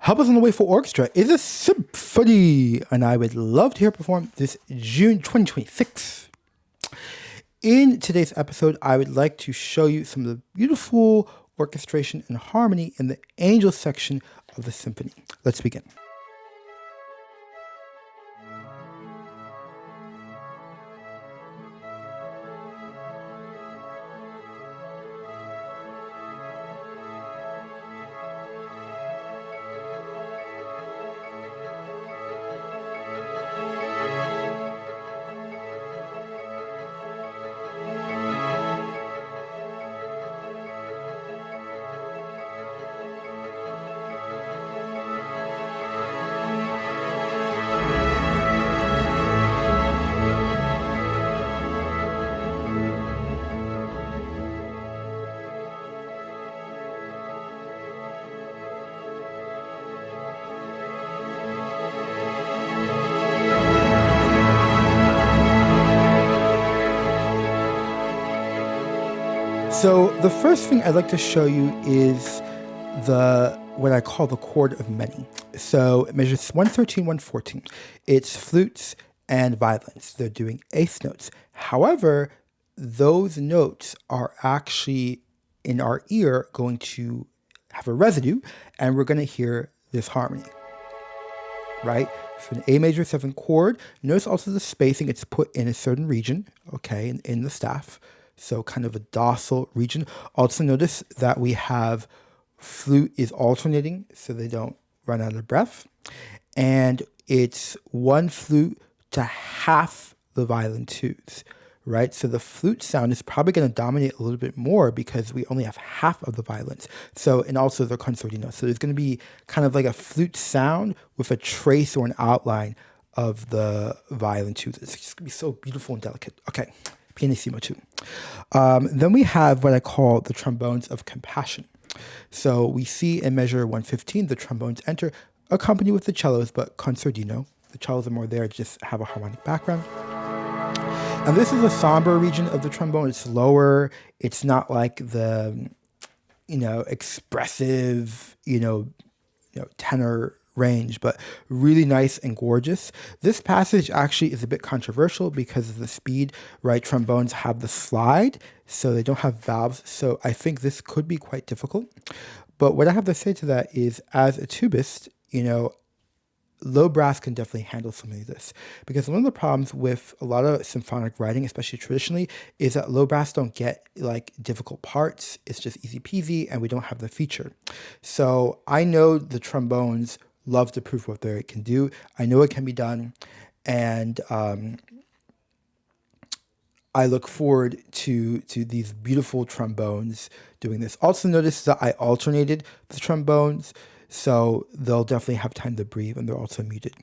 Help Us on the Way for Orchestra is a symphony, and I would love to hear it perform this June 2026. In today's episode, I would like to show you some of the beautiful orchestration and harmony in the angel section of the symphony. Let's begin. So the first thing I'd like to show you is what I call the chord of many. So it measures 113, 114. It's flutes and violins. They're doing eighth notes. However, those notes are actually in our ear going to have a residue, and we're going to hear this harmony, right? So an A major 7 chord. Notice also the spacing. It's put in a certain region, okay, in the staff. So kind of a docile region. Also notice that we have flute is alternating so they don't run out of breath. And it's one flute to half the violin twos, right? So the flute sound is probably going to dominate a little bit more because we only have half of the violins. So, and also the concertino. So there's going to be kind of like a flute sound with a trace or an outline of the violin twos. It's just going to be so beautiful and delicate. Okay. Pianissimo too. Then we have what I call the trombones of compassion. So we see in measure 115, the trombones enter, accompanied with the cellos, but concertino. The cellos are more there, just have a harmonic background. And this is a somber region of the trombone. It's lower. It's not like the, expressive, tenor range, but really nice and gorgeous. This passage actually is a bit controversial because of the speed, right? Trombones have the slide, so they don't have valves. So I think this could be quite difficult. But what I have to say to that is, as a tubist, low brass can definitely handle something like this. Because one of the problems with a lot of symphonic writing, especially traditionally, is that low brass don't get like difficult parts. It's just easy peasy, and we don't have the feature. So I know the trombones love to prove what they can do. I know it can be done, and I look forward to these beautiful trombones doing this. Also notice that I alternated the trombones, so they'll definitely have time to breathe, and they're also muted.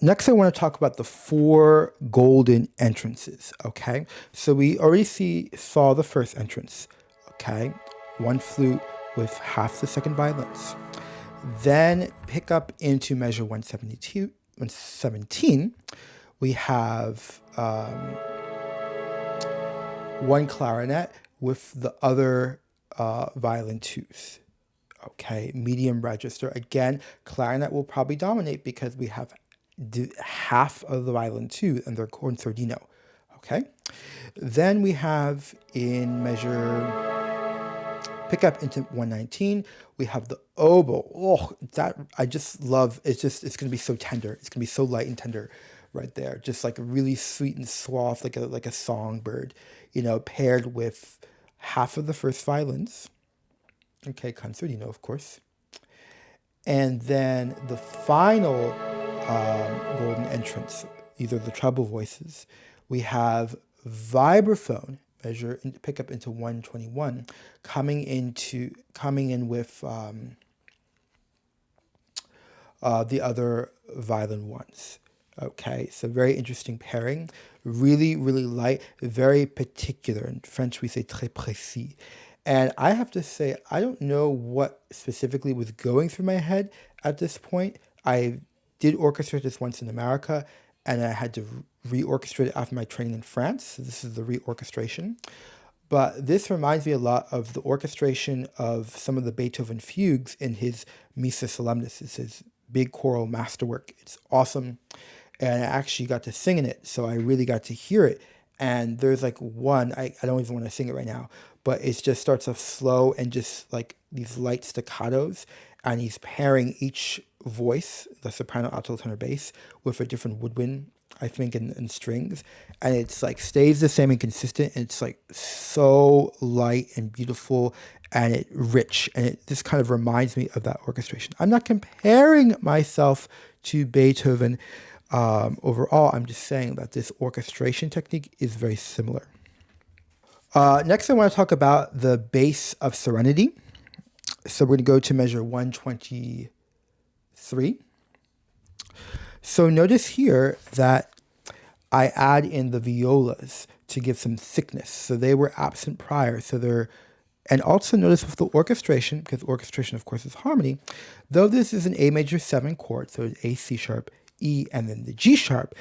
Next, I want to talk about the 4 golden entrances, okay? So we already saw the first entrance, okay? One flute with half the second violins. Then pick up into measure 117, we have one clarinet with the other violin twos. Okay, medium register. Again, clarinet will probably dominate because we have half of the violin two and they're concertino. Okay, then we have in measure pick up into 119, we have the oboe. Oh, that I just love. It's going to be so tender. It's going to be so light and tender right there. Just like really sweet and soft, like a songbird, paired with half of the first violins. Okay, concertino, of course. And then the final golden entrance, these are the treble voices. We have vibraphone, measure pick up into 121, coming in with the other violin ones. Okay, so very interesting pairing. Really, really light, very particular. In French, we say très précis. And I have to say, I don't know what specifically was going through my head at this point. I did orchestrate this once in America, and I had to re-orchestrate it after my training in France. So this is the re-orchestration. But this reminds me a lot of the orchestration of some of the Beethoven fugues in his Missa Solemnis. It's his big choral masterwork. It's awesome. And I actually got to sing in it, so I really got to hear it. And there's like one, I don't even want to sing it right now, but it just starts off slow and just like these light staccatos. And he's pairing each voice, the soprano, alto, tenor, bass, with a different woodwind, I think, and strings. And it's like stays the same and consistent. And it's like so light and beautiful and it rich. And it just kind of reminds me of that orchestration. I'm not comparing myself to Beethoven. Overall, I'm just saying that this orchestration technique is very similar. Next, I want to talk about the bass of Serenity. So we're going to go to measure 123. So notice here that I add in the violas to give some thickness. So they were absent prior. And also notice with the orchestration, because orchestration, of course, is harmony, though this is an A major 7 chord, so it's A, C sharp, E, and then the G sharp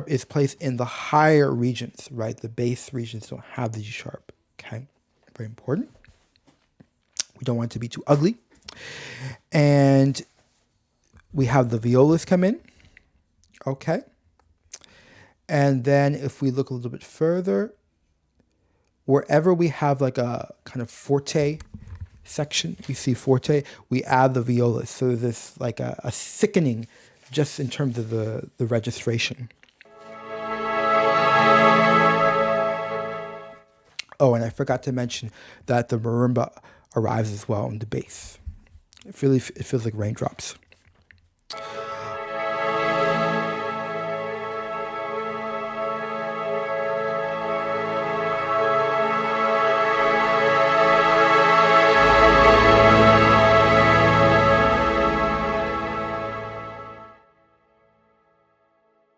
is placed in the higher regions, right? The bass regions don't have the G sharp, okay? Very important. We don't want it to be too ugly. And we have the violas come in, okay? And then if we look a little bit further, wherever we have like a kind of forte section, we see forte, we add the violas. So there's like a thickening just in terms of the registration. Oh, and I forgot to mention that the marimba arrives as well in the bass. It feels like raindrops.